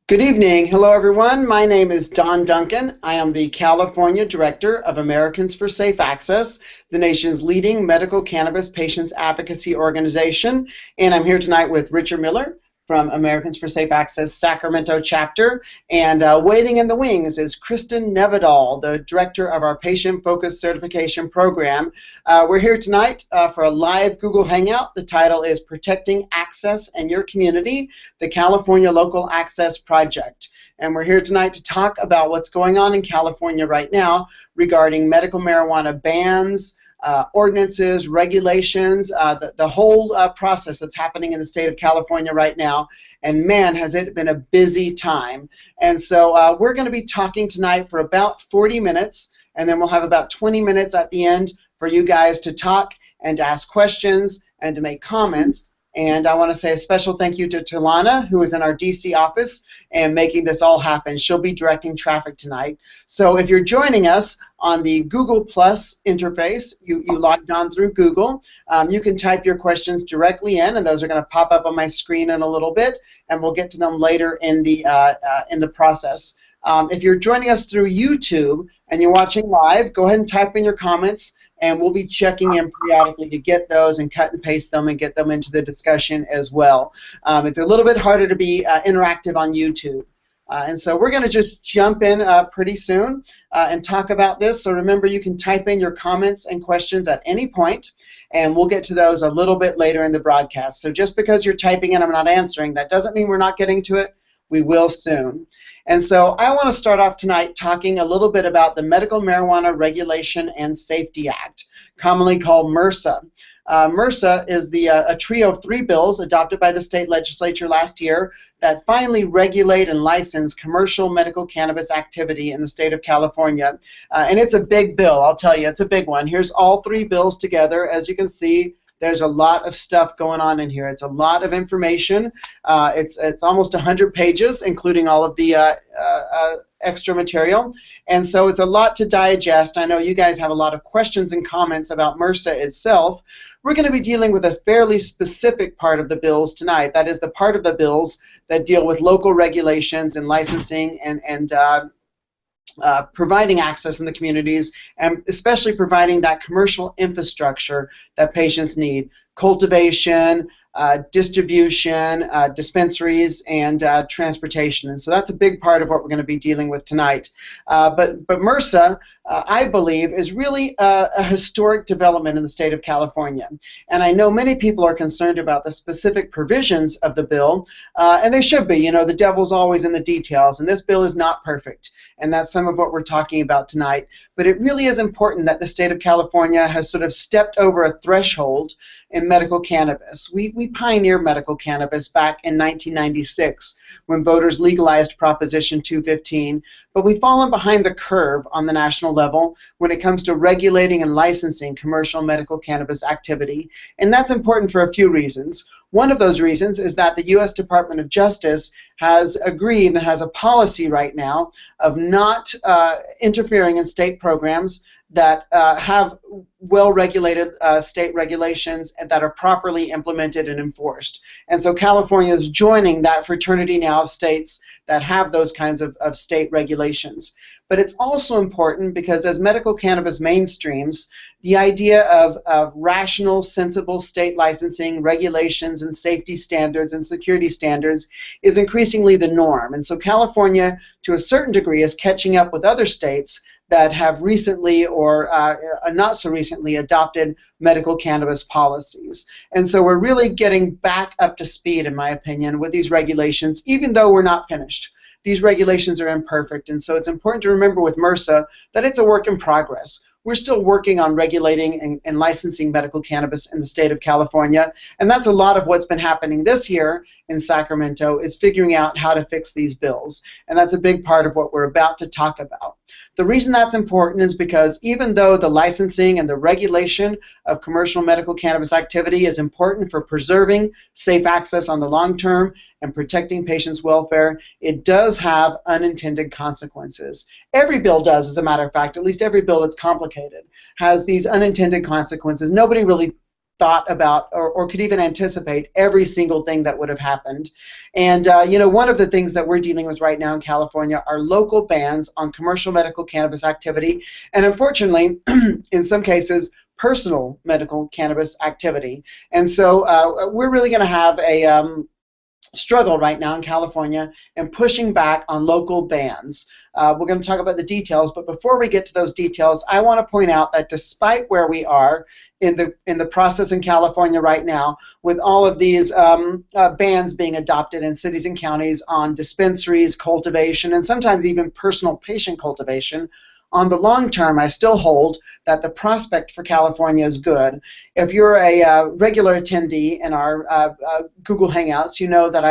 Good evening. Hello, everyone. My name is Don Duncan. I am the California Director of Americans for Safe Access, the nation's leading medical cannabis patients advocacy organization. And I'm here tonight with Richard Miller from Americans for Safe Access Sacramento chapter. And waiting in the wings is Kristen Nevedal, the director of our Patient Focused Certification Program. We're here tonight for a live Google Hangout. The title is Protecting Access in Your Community, the California Local Access Project. And we're here tonight to talk about what's going on in California right now regarding medical marijuana bans, ordinances, regulations, the whole process that's happening in the state of California right now. And man, has it been a busy time. And so we're going to be talking tonight for about 40 minutes, and then we'll have about 20 minutes at the end for you guys to talk and to ask questions and to make comments. And I want to say a special thank you to Talana, who is in our DC office and making this all happen. She'll be directing traffic tonight. So if you're joining us on the Google Plus interface, you logged on through Google, you can type your questions directly in, and those are going to pop up on my screen in a little bit, and we'll get to them later in the process. If you're joining us through YouTube and you're watching live, go ahead and type in your comments, and we'll be checking in periodically to get those and cut and paste them and get them into the discussion as well. It's a little bit harder to be interactive on YouTube. And so we're going to just jump in pretty soon and talk about this. So remember, you can type in your comments and questions at any point, and we'll get to those a little bit later in the broadcast. So just because you're typing in, I'm not answering, that doesn't mean we're not getting to it. We will soon. And so I want to start off tonight talking a little bit about the Medical Marijuana Regulation and Safety Act, commonly called MRSA. MRSA is a trio of 3 bills adopted by the state legislature last year that finally regulate and license commercial medical cannabis activity in the state of California. And it's a big bill, I'll tell you, it's a big one. Here's all 3 bills together. As you can see, there's a lot of stuff going on in here. It's a lot of information. It's almost 100 pages, including all of the extra material. And so it's a lot to digest. I know you guys have a lot of questions and comments about MRSA itself. We're going to be dealing with a fairly specific part of the bills tonight. That is the part of the bills that deal with local regulations and licensing and providing access in the communities, and especially providing that commercial infrastructure that patients need: cultivation, distribution, dispensaries, and transportation. And so that's a big part of what we're going to be dealing with tonight. But MRSA, I believe, is really a historic development in the state of California. And I know many people are concerned about the specific provisions of the bill, and they should be. You know, the devil's always in the details, and this bill is not perfect. And that's some of what we're talking about tonight. But it really is important that the state of California has sort of stepped over a threshold in medical cannabis. We pioneered medical cannabis back in 1996 when voters legalized Proposition 215, but we've fallen behind the curve on the national level when it comes to regulating and licensing commercial medical cannabis activity. And that's important for a few reasons. One of those reasons is that the U.S. Department of Justice has agreed and has a policy right now of not interfering in state programs that have well-regulated state regulations and that are properly implemented and enforced. And so California is joining that fraternity now of states that have those kinds of state regulations. But it's also important because as medical cannabis mainstreams, the idea of rational, sensible state licensing, regulations, and safety standards and security standards is increasingly the norm. And so California, to a certain degree, is catching up with other states that have recently or not so recently adopted medical cannabis policies. And so we're really getting back up to speed, in my opinion, with these regulations, even though we're not finished. These regulations are imperfect, and so it's important to remember with MRSA that it's a work in progress. We're still working on regulating and licensing medical cannabis in the state of California, and that's a lot of what's been happening this year in Sacramento, is figuring out how to fix these bills, and that's a big part of what we're about to talk about. The reason that's important is because even though the licensing and the regulation of commercial medical cannabis activity is important for preserving safe access on the long term and protecting patients' welfare, it does have unintended consequences. Every bill does, as a matter of fact. At least every bill that's complicated has these unintended consequences. Nobody really thought about or could even anticipate every single thing that would have happened. And one of the things that we're dealing with right now in California are local bans on commercial medical cannabis activity, and unfortunately, in some cases, personal medical cannabis activity. And so we're really going to have a struggle right now in California and pushing back on local bans. We're going to talk about the details, but before we get to those details, I want to point out that despite where we are in the process in California right now, with all of these bans being adopted in cities and counties on dispensaries, cultivation, and sometimes even personal patient cultivation, on the long term, I still hold that the prospect for California is good. If you're a regular attendee in our Google Hangouts, you know that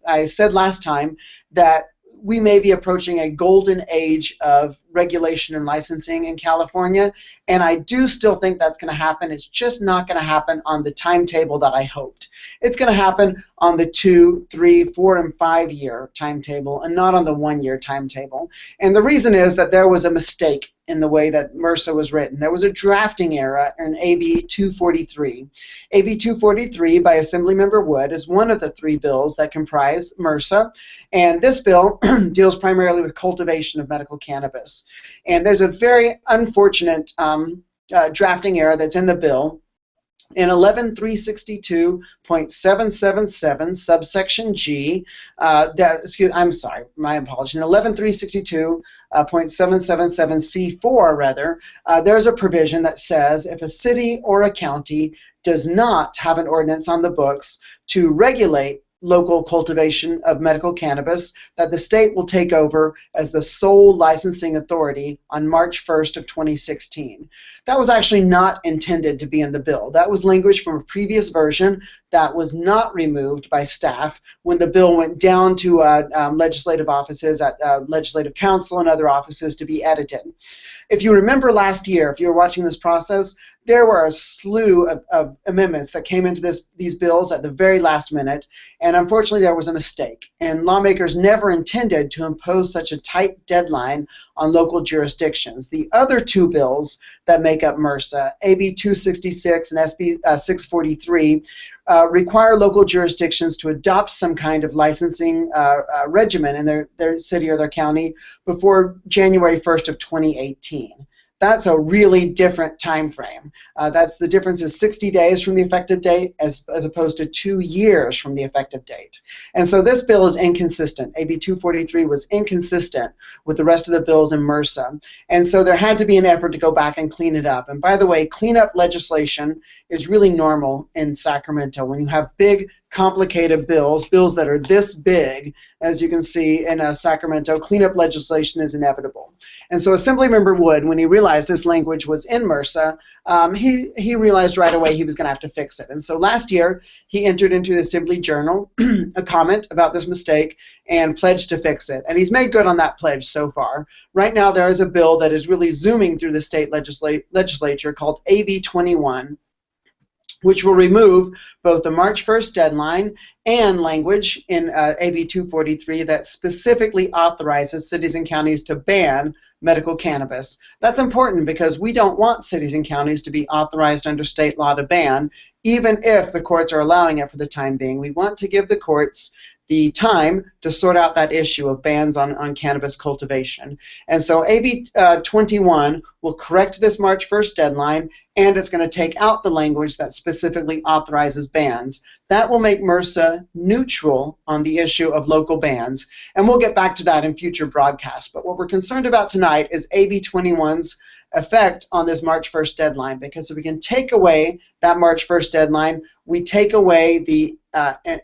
I said last time that we may be approaching a golden age of regulation and licensing in California, and I do still think that's going to happen. It's just not going to happen on the timetable that I hoped. It's going to happen on the 2, 3, 4, and 5-year timetable, and not on the 1-year timetable. And the reason is that there was a mistake in the way that MRSA was written. There was a drafting error in AB 243. AB 243 by Assemblymember Wood is one of the 3 bills that comprise MRSA, and this bill deals primarily with cultivation of medical cannabis. And there's a very unfortunate drafting error that's in the bill. In 11362.777 subsection G, I'm sorry, my apologies. In 11362.777 C4, rather, there's a provision that says if a city or a county does not have an ordinance on the books to regulate local cultivation of medical cannabis, that the state will take over as the sole licensing authority on March 1st of 2016. That was actually not intended to be in the bill. That was language from a previous version that was not removed by staff when the bill went down to legislative offices at Legislative Council and other offices to be edited. If you remember last year, if you were watching this process, there were a slew of amendments that came into these bills at the very last minute, and unfortunately there was a mistake. And lawmakers never intended to impose such a tight deadline on local jurisdictions. The other 2 bills that make up MRSA, AB 266 and SB 643, require local jurisdictions to adopt some kind of licensing regimen in their city or their county before January 1st of 2018. That's a really different time frame. That's the difference is 60 days from the effective date as opposed to 2 years from the effective date. And so this bill is inconsistent. AB 243 was inconsistent with the rest of the bills in MRSA. And so there had to be an effort to go back and clean it up. And by the way, cleanup legislation is really normal in Sacramento. When you have big, complicated bills that are this big, as you can see in Sacramento, cleanup legislation is inevitable. And so Assemblymember Wood, when he realized this language was in MRSA, he realized right away he was going to have to fix it. And so last year, he entered into the Assembly Journal a comment about this mistake and pledged to fix it. And he's made good on that pledge so far. Right now, there is a bill that is really zooming through the state legislature called AB 21, which will remove both the March 1st deadline and language in AB 243 that specifically authorizes cities and counties to ban medical cannabis. That's important because we don't want cities and counties to be authorized under state law to ban, even if the courts are allowing it for the time being. We want to give the courts the time to sort out that issue of bans on cannabis cultivation. And so AB 21 will correct this March 1st deadline, and it's going to take out the language that specifically authorizes bans. That will make MRSA neutral on the issue of local bans, and we'll get back to that in future broadcasts. But what we're concerned about tonight is AB 21's effect on this March 1st deadline, because if we can take away that March 1st deadline, we take away the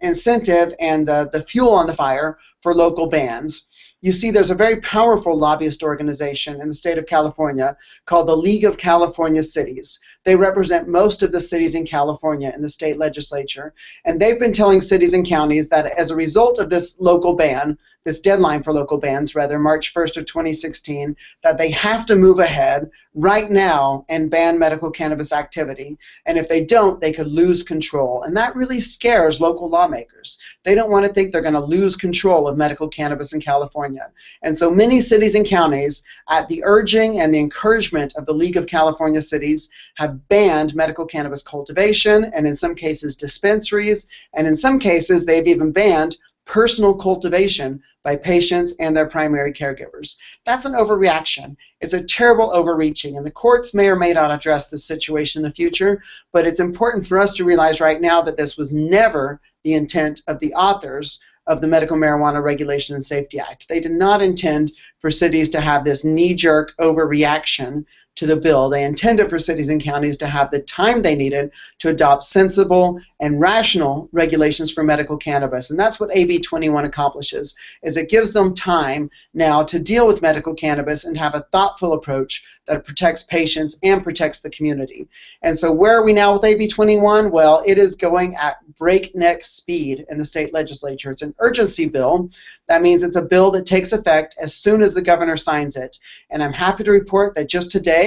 incentive and the fuel on the fire for local bans. You see, there's a very powerful lobbyist organization in the state of California called the League of California Cities. They represent most of the cities in California in the state legislature, and they've been telling cities and counties that as a result of this local ban, this deadline for local bans, rather, March 1st of 2016, that they have to move ahead right now and ban medical cannabis activity. And if they don't, they could lose control. And that really scares local lawmakers. They don't want to think they're going to lose control of medical cannabis in California. And so many cities and counties, at the urging and the encouragement of the League of California Cities, have banned medical cannabis cultivation, and in some cases dispensaries, and in some cases they've even banned personal cultivation by patients and their primary caregivers. That's an overreaction. It's a terrible overreaching, and the courts may or may not address this situation in the future, but it's important for us to realize right now that this was never the intent of the authors of the Medical Marijuana Regulation and Safety Act. They did not intend for cities to have this knee-jerk overreaction to the bill. They intended for cities and counties to have the time they needed to adopt sensible and rational regulations for medical cannabis. And that's what AB 21 accomplishes, is it gives them time now to deal with medical cannabis and have a thoughtful approach that protects patients and protects the community. And so where are we now with AB 21? Well, it is going at breakneck speed in the state legislature. It's an urgency bill. That means it's a bill that takes effect as soon as the governor signs it. And I'm happy to report that just today,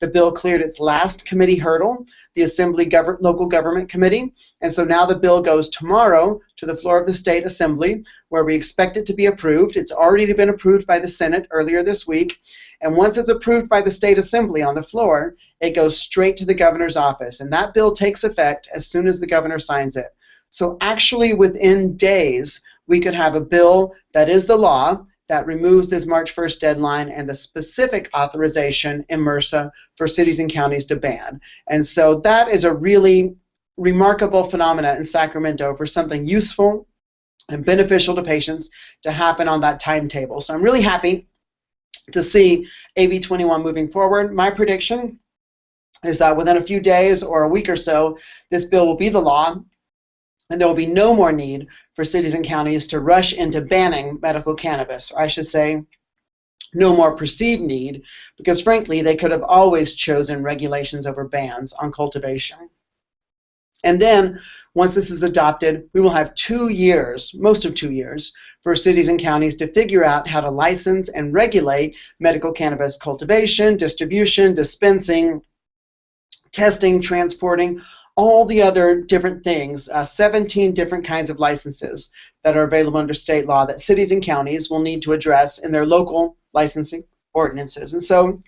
the bill cleared its last committee hurdle, the Assembly Local Government Committee, and so now the bill goes tomorrow to the floor of the State Assembly, where we expect it to be approved. It's already been approved by the Senate earlier this week, and once it's approved by the State Assembly on the floor, it goes straight to the governor's office, and that bill takes effect as soon as the governor signs it. So actually within days, we could have a bill that is the law, that removes this March 1st deadline and the specific authorization in MRSA for cities and counties to ban. And so that is a really remarkable phenomenon in Sacramento for something useful and beneficial to patients to happen on that timetable. So I'm really happy to see AB 21 moving forward. My prediction is that within a few days or a week or so, this bill will be the law, and there will be no more need for cities and counties to rush into banning medical cannabis, or I should say, no more perceived need, because frankly, they could have always chosen regulations over bans on cultivation. And then, once this is adopted, we will have 2 years, most of 2 years, for cities and counties to figure out how to license and regulate medical cannabis cultivation, distribution, dispensing, testing, transporting, all the other different things, 17 different kinds of licenses that are available under state law that cities and counties will need to address in their local licensing ordinances. And so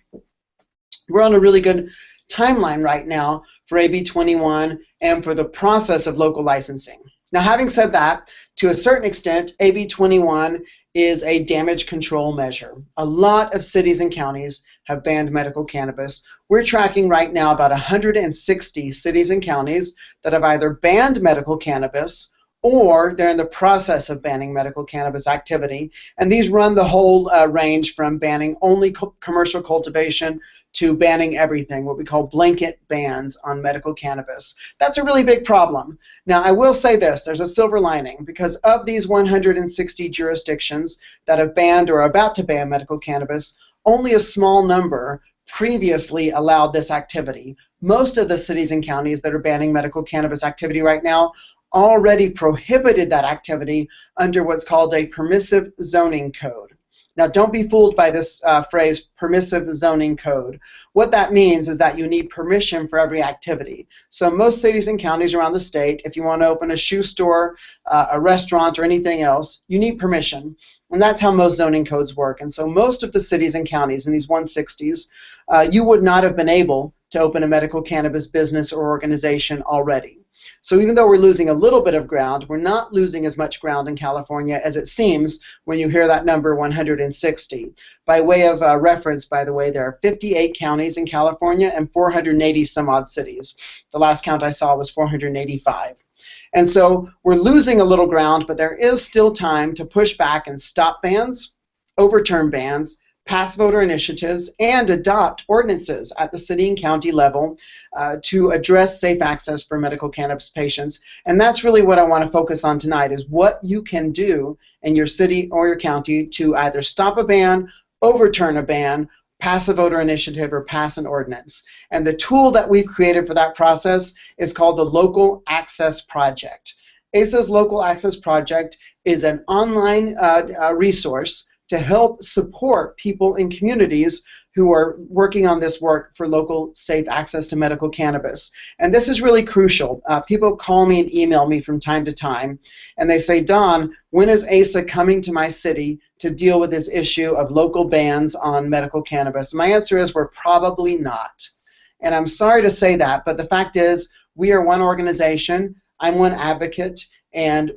we're on a really good timeline right now for AB 21 and for the process of local licensing. Now, having said that, to a certain extent, AB 21 is a damage control measure. A lot of cities and counties have banned medical cannabis. We're tracking right now about 160 cities and counties that have either banned medical cannabis or they're in the process of banning medical cannabis activity. And these run the whole range from banning only commercial cultivation to banning everything, what we call blanket bans on medical cannabis. That's a really big problem. Now, I will say this, there's a silver lining, because of these 160 jurisdictions that have banned or are about to ban medical cannabis, only a small number previously allowed this activity. Most of the cities and counties that are banning medical cannabis activity right now already prohibited that activity under what's called a permissive zoning code. Now, don't be fooled by this phrase, permissive zoning code. What that means is that you need permission for every activity. So most cities and counties around the state, if you want to open a shoe store, a restaurant, or anything else, you need permission. And that's how most zoning codes work. And so most of the cities and counties in these 160s, you would not have been able to open a medical cannabis business or organization already. So even though we're losing a little bit of ground, we're not losing as much ground in California as it seems when you hear that number 160. By way of reference, by the way, there are 58 counties in California and 480 some odd cities. The last count I saw was 485. And so we're losing a little ground, but there is still time to push back and stop bans, overturn bans, pass voter initiatives, and adopt ordinances at the city and county level to address safe access for medical cannabis patients. And that's really what I want to focus on tonight, is what you can do in your city or your county to either stop a ban, overturn a ban, pass a voter initiative, or pass an ordinance. And the tool that we've created for that process is called the Local Access Project. ASA's Local Access Project is an online resource to help support people in communities who are working on this work for local safe access to medical cannabis. And this is really crucial. People call me and email me from time to time, and they say, Don, when is ASA coming to my city to deal with this issue of local bans on medical cannabis? My answer is we're probably not. And I'm sorry to say that, but the fact is we are one organization, I'm one advocate, and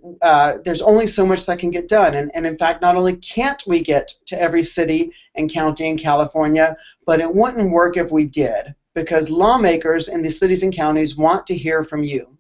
there's only so much that can get done. And in fact, not only can't we get to every city and county in California, but it wouldn't work if we did, because lawmakers in the cities and counties want to hear from you.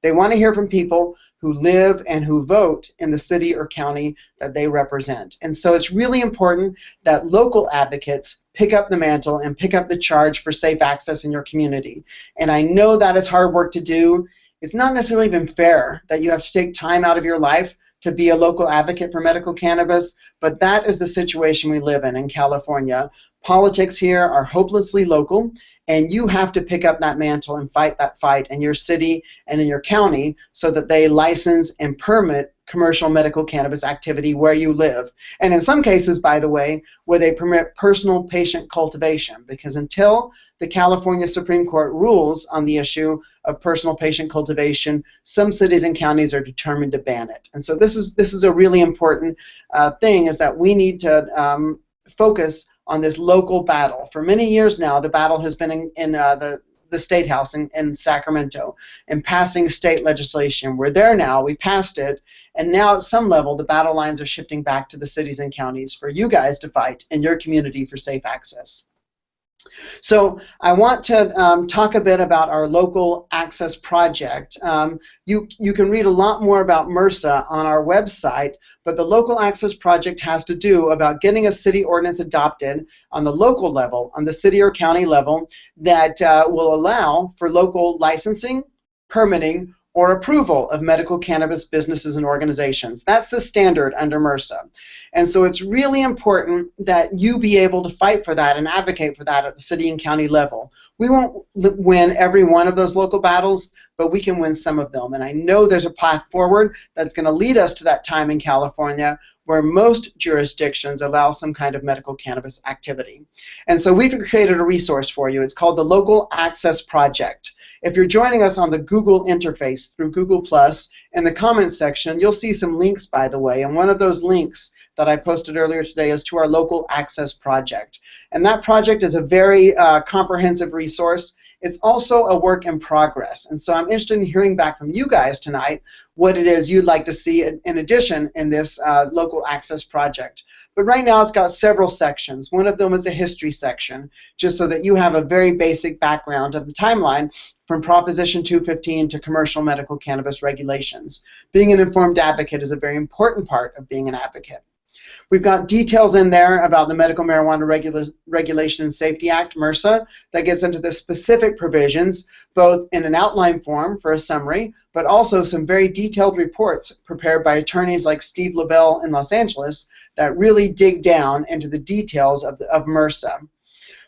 They want to hear from people who live and who vote in the city or county that they represent. And so it's really important that local advocates pick up the mantle and pick up the charge for safe access in your community. And I know that is hard work to do. It's not necessarily even fair that you have to take time out of your life to be a local advocate for medical cannabis, but that is the situation we live in California. Politics here are hopelessly local, and you have to pick up that mantle and fight that fight in your city and in your county so that they license and permit commercial medical cannabis activity where you live. And in some cases, by the way, where they permit personal patient cultivation, because until the California Supreme Court rules on the issue of personal patient cultivation, some cities and counties are determined to ban it. And so this is a really important thing, is that we need to focus on this local battle. For many years now, the battle has been in the State House in Sacramento and passing state legislation. We're there now, we passed it, and now at some level the battle lines are shifting back to the cities and counties for you guys to fight in your community for safe access. So I want to talk a bit about our local access project. You can read a lot more about MRSA on our website, but the local access project has to do about getting a city ordinance adopted on the local level, on the city or county level, that will allow for local licensing, permitting, or approval of medical cannabis businesses and organizations. That's the standard under MRSA. And so it's really important that you be able to fight for that and advocate for that at the city and county level. We won't win every one of those local battles, but we can win some of them. And I know there's a path forward that's going to lead us to that time in California where most jurisdictions allow some kind of medical cannabis activity. And so we've created a resource for you. It's called the Local Access Project. If you're joining us on the Google interface through Google+, in the comments section, you'll see some links, by the way, and one of those links that I posted earlier today is to our Local Access Project. And that project is a very comprehensive resource. It's also a work in progress, and so I'm interested in hearing back from you guys tonight what it is you'd like to see in addition in this local access project. But right now it's got several sections. One of them is a history section, just so that you have a very basic background of the timeline from Proposition 215 to commercial medical cannabis regulations. Being an informed advocate is a very important part of being an advocate. We've got details in there about the Medical Marijuana Regulation and Safety Act, MRSA, that gets into the specific provisions, both in an outline form for a summary, but also some very detailed reports prepared by attorneys like Steve LaBelle in Los Angeles that really dig down into the details of MRSA.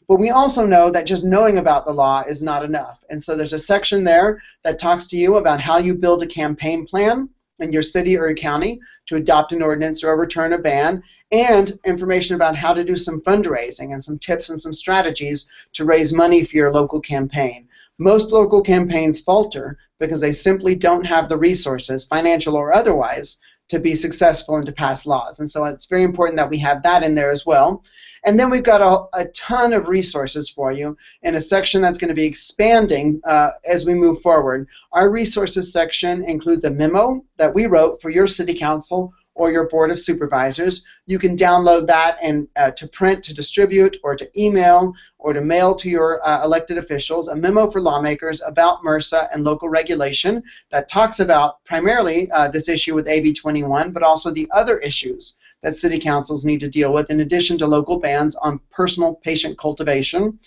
But we also know that just knowing about the law is not enough. And so there's a section there that talks to you about how you build a campaign plan in your city or your county to adopt an ordinance or overturn a ban, and information about how to do some fundraising and some tips and some strategies to raise money for your local campaign. Most local campaigns falter because they simply don't have the resources, financial or otherwise, to be successful and to pass laws. And so it's very important that we have that in there as well. And then we've got a ton of resources for you in a section that's going to be expanding as we move forward. Our resources section includes a memo that we wrote for your city council or your board of supervisors. You can download that and to print, to distribute, or to email, or to mail to your elected officials, a memo for lawmakers about MRSA and local regulation that talks about primarily this issue with AB 21, but also the other issues that city councils need to deal with in addition to local bans on personal patient cultivation.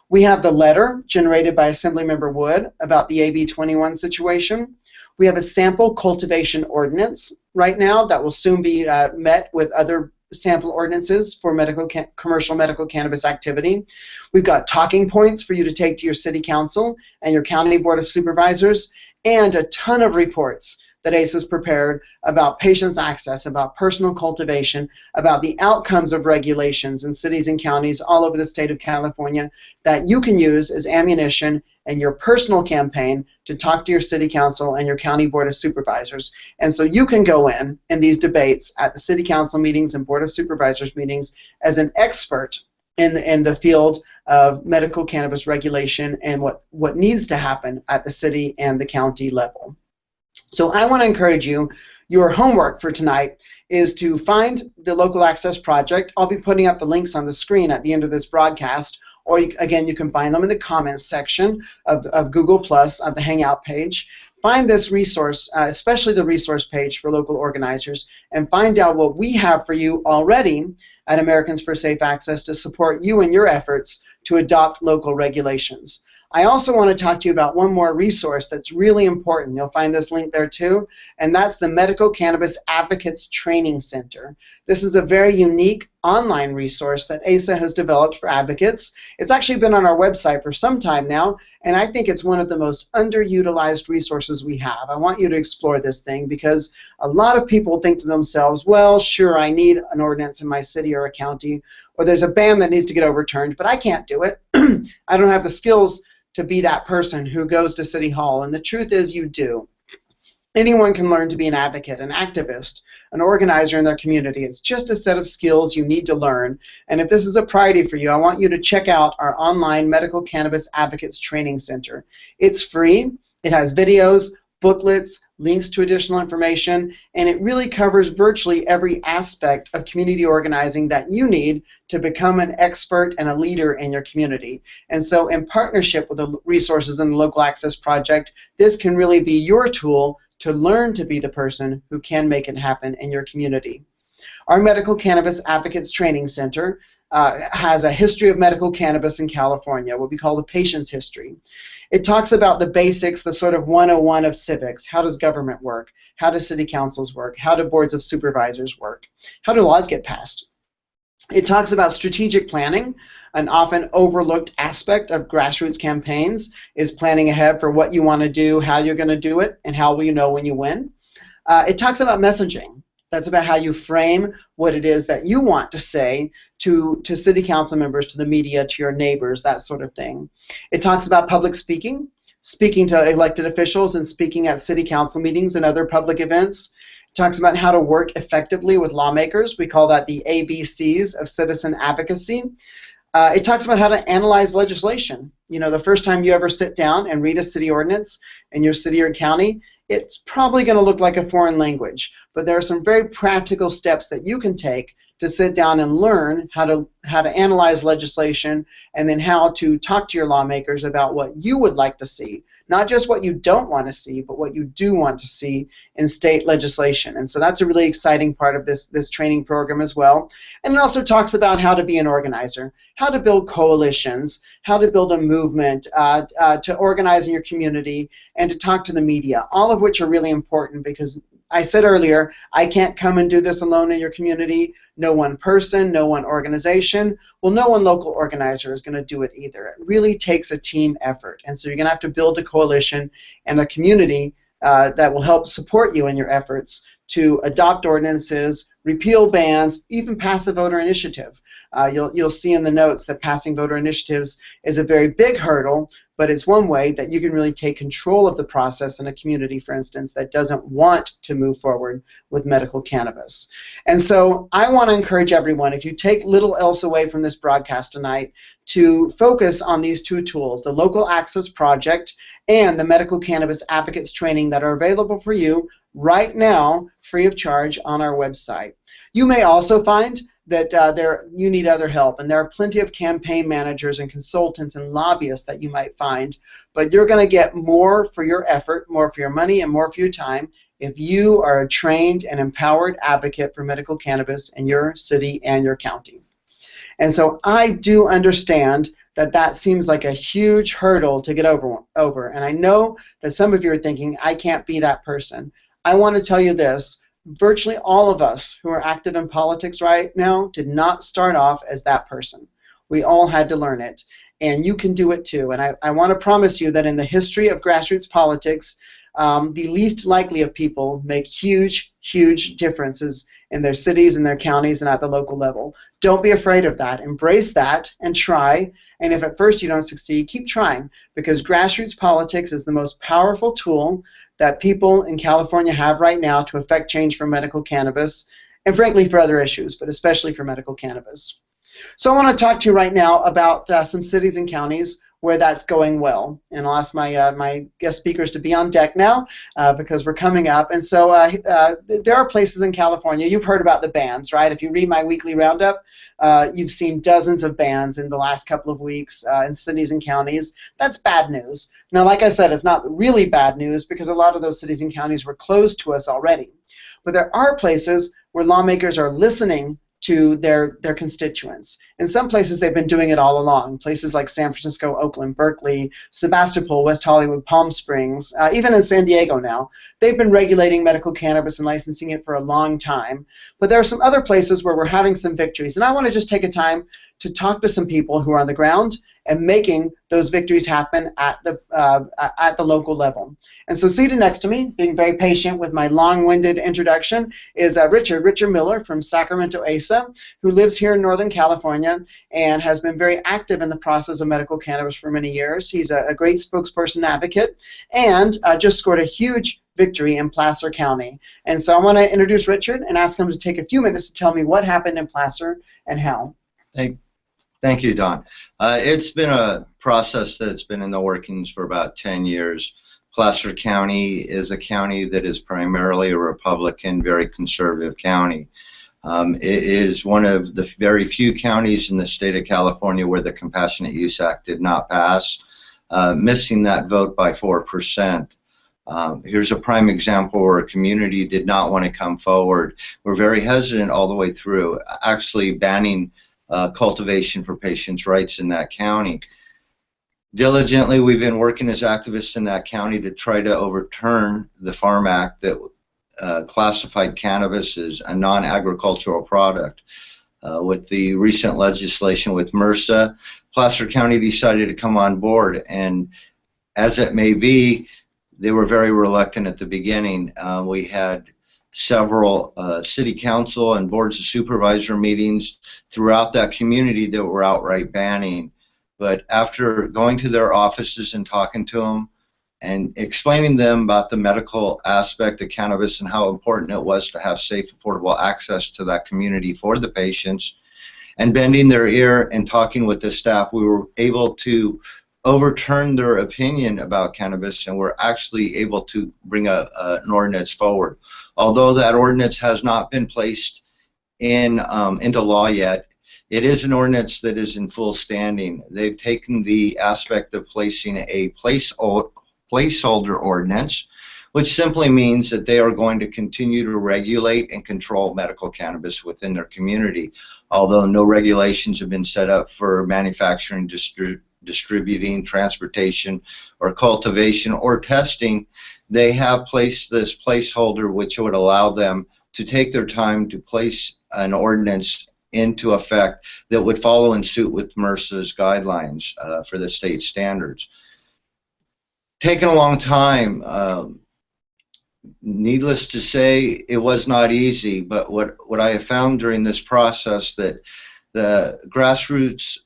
We have the letter generated by Assemblymember Wood about the AB 21 situation. We have a sample cultivation ordinance right now that will soon be met with other sample ordinances for commercial medical cannabis activity. We've got talking points for you to take to your city council and your county board of supervisors, and a ton of reports that ACE's prepared about patients' access, about personal cultivation, about the outcomes of regulations in cities and counties all over the state of California that you can use as ammunition in your personal campaign to talk to your city council and your county board of supervisors. And so you can go in these debates at the city council meetings and board of supervisors meetings as an expert in the field of medical cannabis regulation and what needs to happen at the city and the county level. So I want to encourage you, your homework for tonight is to find the Local Access Project. I'll be putting up the links on the screen at the end of this broadcast, or again, you can find them in the comments section of Google Plus on the Hangout page. Find this resource, especially the resource page for local organizers, and find out what we have for you already at Americans for Safe Access to support you in your efforts to adopt local regulations. I also want to talk to you about one more resource that's really important. You'll find this link there too, and that's the Medical Cannabis Advocates Training Center. This is a very unique online resource that ASA has developed for advocates. It's actually been on our website for some time now, and I think it's one of the most underutilized resources we have. I want you to explore this thing because a lot of people think to themselves, well, sure, I need an ordinance in my city or a county, or there's a ban that needs to get overturned, but I can't do it. I don't have the skills to be that person who goes to City Hall, and the truth is you do. Anyone can learn to be an advocate, an activist, an organizer in their community. It's just a set of skills you need to learn, and if this is a priority for you, I want you to check out our online Medical Cannabis Advocates Training Center. It's free. It has videos, booklets, links to additional information, and it really covers virtually every aspect of community organizing that you need to become an expert and a leader in your community. And so in partnership with the resources in the Local Access Project, this can really be your tool to learn to be the person who can make it happen in your community. Our Medical Cannabis Advocates Training Center has a history of medical cannabis in California, what we call the patient's history. It talks about the basics, the sort of 101 of civics. How does government work? How do city councils work? How do boards of supervisors work? How do laws get passed? It talks about strategic planning. An often overlooked aspect of grassroots campaigns is planning ahead for what you want to do, how you're going to do it, and how will you know when you win. It talks about messaging. That's about how you frame what it is that you want to say to city council members, to the media, to your neighbors, that sort of thing. It talks about public speaking, speaking to elected officials and speaking at city council meetings and other public events. It talks about how to work effectively with lawmakers. We call that the ABCs of citizen advocacy. It talks about how to analyze legislation. You know, the first time you ever sit down and read a city ordinance in your city or county, it's probably going to look like a foreign language, but there are some very practical steps that you can take to sit down and learn how to analyze legislation, and then how to talk to your lawmakers about what you would like to see, not just what you don't want to see, but what you do want to see in state legislation. And so that's a really exciting part of this training program as well. And it also talks about how to be an organizer, how to build coalitions, how to build a movement, to organize in your community, and to talk to the media, all of which are really important because I said earlier, I can't come and do this alone in your community. No one person, no one organization, well, no one local organizer is going to do it either. It really takes a team effort. And so you're going to have to build a coalition and a community that will help support you in your efforts to adopt ordinances, repeal bans, even pass a voter initiative. You'll see in the notes that passing voter initiatives is a very big hurdle, but it's one way that you can really take control of the process in a community, for instance, that doesn't want to move forward with medical cannabis. And so I want to encourage everyone, if you take little else away from this broadcast tonight, to focus on these two tools, the Local Access Project and the Medical Cannabis Advocates Training that are available for you right now, free of charge, on our website. You may also find that you need other help, and there are plenty of campaign managers and consultants and lobbyists that you might find, but you're going to get more for your effort, more for your money, and more for your time if you are a trained and empowered advocate for medical cannabis in your city and your county. And so I do understand that that seems like a huge hurdle to get over, and I know that some of you are thinking, I can't be that person. I want to tell you this. Virtually all of us who are active in politics right now did not start off as that person. We all had to learn it, and you can do it too. And I want to promise you that in the history of grassroots politics, the least likely of people make huge, huge differences in their cities and their counties and at the local level. Don't be afraid of that. Embrace that and try. And if at first you don't succeed, keep trying, because grassroots politics is the most powerful tool that people in California have right now to affect change for medical cannabis, and frankly for other issues, but especially for medical cannabis. So I want to talk to you right now about some cities and counties where that's going well. And I'll ask my guest speakers to be on deck now because we're coming up. And so there are places in California, you've heard about the bans, right? If you read my weekly roundup, you've seen dozens of bans in the last couple of weeks in cities and counties. That's bad news. Now, like I said, it's not really bad news because a lot of those cities and counties were closed to us already. But there are places where lawmakers are listening to their constituents. In some places, they've been doing it all along. Places like San Francisco, Oakland, Berkeley, Sebastopol, West Hollywood, Palm Springs, even in San Diego now, they've been regulating medical cannabis and licensing it for a long time. But there are some other places where we're having some victories. And I want to just take a time to talk to some people who are on the ground and making those victories happen at the local level. And so seated next to me, being very patient with my long-winded introduction, is Richard Miller from Sacramento ASA, who lives here in Northern California and has been very active in the process of medical cannabis for many years. He's a great spokesperson advocate and just scored a huge victory in Placer County. And so I want to introduce Richard and ask him to take a few minutes to tell me what happened in Placer and how. Thank you, Don. It's been a process that's been in the workings for about 10 years. Placer County is a county that is primarily a Republican, very conservative county. It is one of the very few counties in the state of California where the Compassionate Use Act did not pass, missing that vote by 4%. Here's a prime example where a community did not want to come forward. We're very hesitant all the way through, actually banning cultivation for patients' rights in that county. Diligently, we've been working as activists in that county to try to overturn the Farm Act that classified cannabis as a non-agricultural product. With the recent legislation with MRSA, Placer County decided to come on board, and as it may be, they were very reluctant at the beginning. We had several city council and boards of supervisor meetings throughout that community that were outright banning. But after going to their offices and talking to them and explaining to them about the medical aspect of cannabis and how important it was to have safe, affordable access to that community for the patients, and bending their ear and talking with the staff, we were able to overturn their opinion about cannabis, and we're actually able to bring an ordinance forward. Although that ordinance has not been placed into law yet, it is an ordinance that is in full standing. They've taken the aspect of placing a placeholder ordinance, which simply means that they are going to continue to regulate and control medical cannabis within their community. Although no regulations have been set up for manufacturing, distributing, transportation, or cultivation or testing, they have placed this placeholder which would allow them to take their time to place an ordinance into effect that would follow in suit with MRSA's guidelines for the state standards. Taken a long time. Needless to say, it was not easy, but what I have found during this process, that the grassroots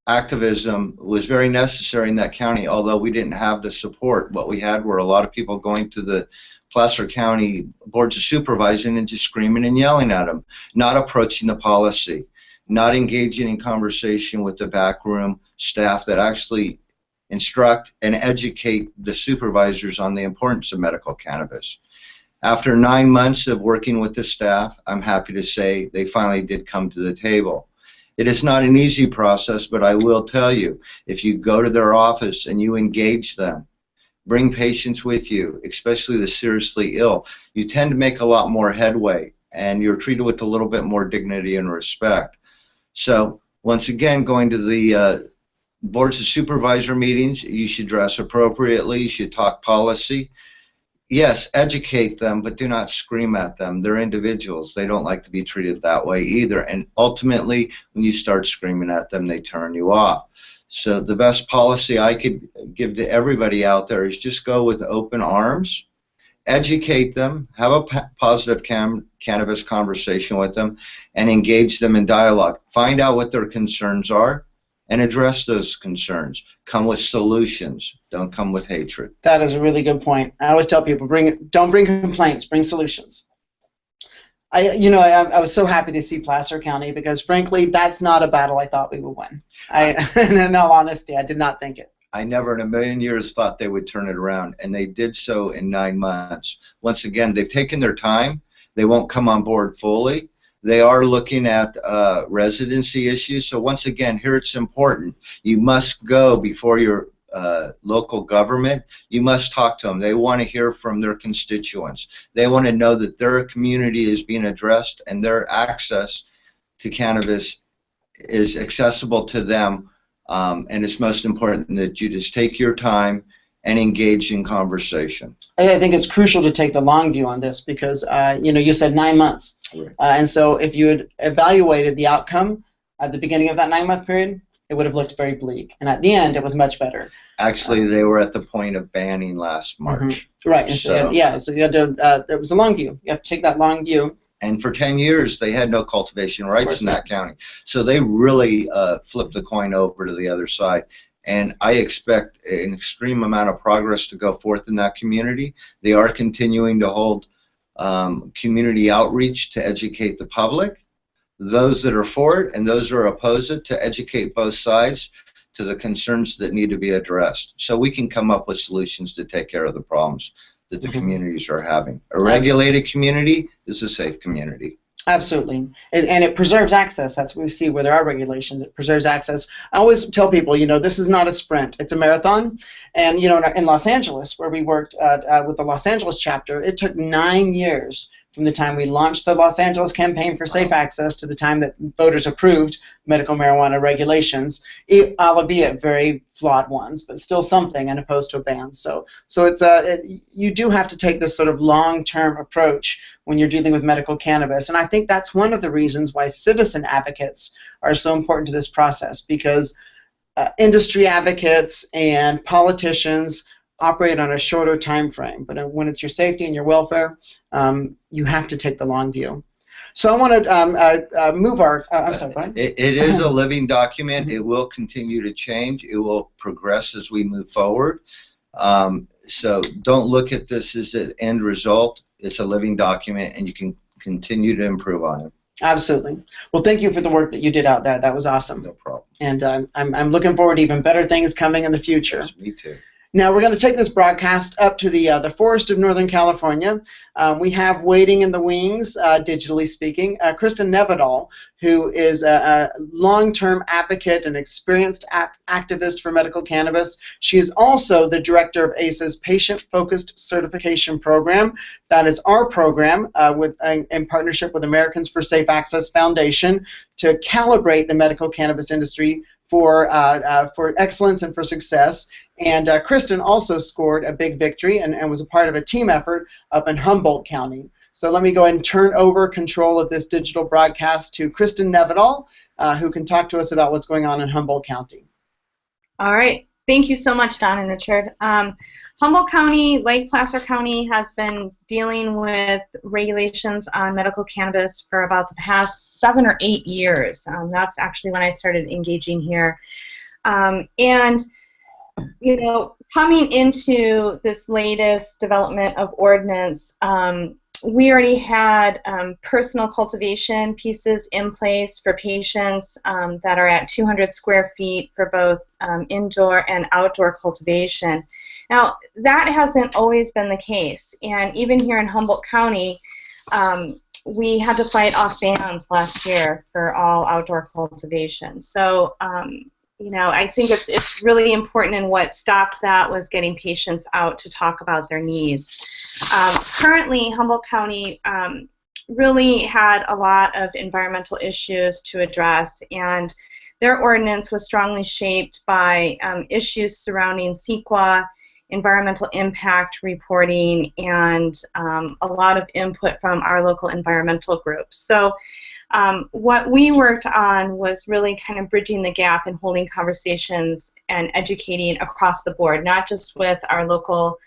activism was very necessary in that county. Although we didn't have the support, what we had were a lot of people going to the Placer County boards of supervising and just screaming and yelling at them, not approaching the policy, not engaging in conversation with the backroom staff that actually instruct and educate the supervisors on the importance of medical cannabis. After 9 months of working with the staff, I'm happy to say they finally did come to the table. It is not an easy process, but I will tell you, if you go to their office and you engage them, bring patients with you, especially the seriously ill, you tend to make a lot more headway, and you're treated with a little bit more dignity and respect. So once again, going to the boards of supervisor meetings, you should dress appropriately, you should talk policy. Yes, educate them, but do not scream at them. They're individuals. They don't like to be treated that way either. And ultimately, when you start screaming at them, they turn you off. So the best policy I could give to everybody out there is just go with open arms educate them, have a positive cannabis conversation with them, and engage them in dialogue. Find out what their concerns are and address those concerns. Come with solutions. Don't come with hatred. That is a really good point. I always tell people, don't bring complaints, bring solutions. I was so happy to see Placer County because, frankly, that's not a battle I thought we would win. In all honesty, I did not think it. I never in a million years thought they would turn it around, and they did so in 9 months. Once again, they've taken their time. They won't come on board fully. They are looking at residency issues. So once again, here it's important. You must go before your local government. You must talk to them. They want to hear from their constituents. They want to know that their community is being addressed and their access to cannabis is accessible to them. And it's most important that you just take your time and engage in conversation. I think it's crucial to take the long view on this because, you said 9 months. Right. And so if you had evaluated the outcome at the beginning of that 9-month period, it would have looked very bleak. And at the end, it was much better. Actually, they were at the point of banning last March. Mm-hmm. Right. And so you had to, there was a long view. You have to take that long view. And for 10 years, they had no cultivation rights in that county. So they really flipped the coin over to the other side. And I expect an extreme amount of progress to go forth in that community. They are continuing to hold community outreach to educate the public, those that are for it and those that are opposed it, to educate both sides to the concerns that need to be addressed. So we can come up with solutions to take care of the problems that the communities are having. A regulated community is a safe community. Absolutely. And it preserves access. That's what we see where there are regulations. It preserves access. I always tell people, this is not a sprint. It's a marathon. And, in Los Angeles, where we worked with the Los Angeles chapter, it took 9 years from the time we launched the Los Angeles Campaign for Safe Access to the time that voters approved medical marijuana regulations, albeit very flawed ones, but still something, and opposed to a ban. So it's you do have to take this sort of long-term approach when you're dealing with medical cannabis, and I think that's one of the reasons why citizen advocates are so important to this process, because industry advocates and politicians operate on a shorter time frame, but when it's your safety and your welfare, you have to take the long view. So I want to move our. I'm sorry. Go ahead. It is a living document. It will continue to change. It will progress as we move forward. So don't look at this as an end result. It's a living document, and you can continue to improve on it. Absolutely. Well, thank you for the work that you did out there. That was awesome. No problem. And I'm looking forward to even better things coming in the future. Yes, me too. Now we're going to take this broadcast up to the forest of Northern California. We have waiting in the wings, digitally speaking, Kristen Nevedal, who is a long-term advocate and experienced activist for medical cannabis. She is also the director of ACE's Patient-Focused Certification Program. That is our program in partnership with Americans for Safe Access Foundation to calibrate the medical cannabis industry for excellence and for success. And Kristen also scored a big victory and was a part of a team effort up in Humboldt County. So let me go ahead and turn over control of this digital broadcast to Kristen Nevedal, who can talk to us about what's going on in Humboldt County. All right. Thank you so much, Don and Richard. Humboldt County, like Placer County, has been dealing with regulations on medical cannabis for about the past 7 or 8 years. That's actually when I started engaging here. And, coming into this latest development of ordinance, we already had personal cultivation pieces in place for patients that are at 200 square feet for both indoor and outdoor cultivation. Now, that hasn't always been the case, and even here in Humboldt County, we had to fight off bans last year for all outdoor cultivation. So, I think it's really important, and what stopped that was getting patients out to talk about their needs. Currently, Humboldt County really had a lot of environmental issues to address, and their ordinance was strongly shaped by issues surrounding CEQA, environmental impact reporting, and a lot of input from our local environmental groups. So what we worked on was really kind of bridging the gap and holding conversations and educating across the board, not just with our local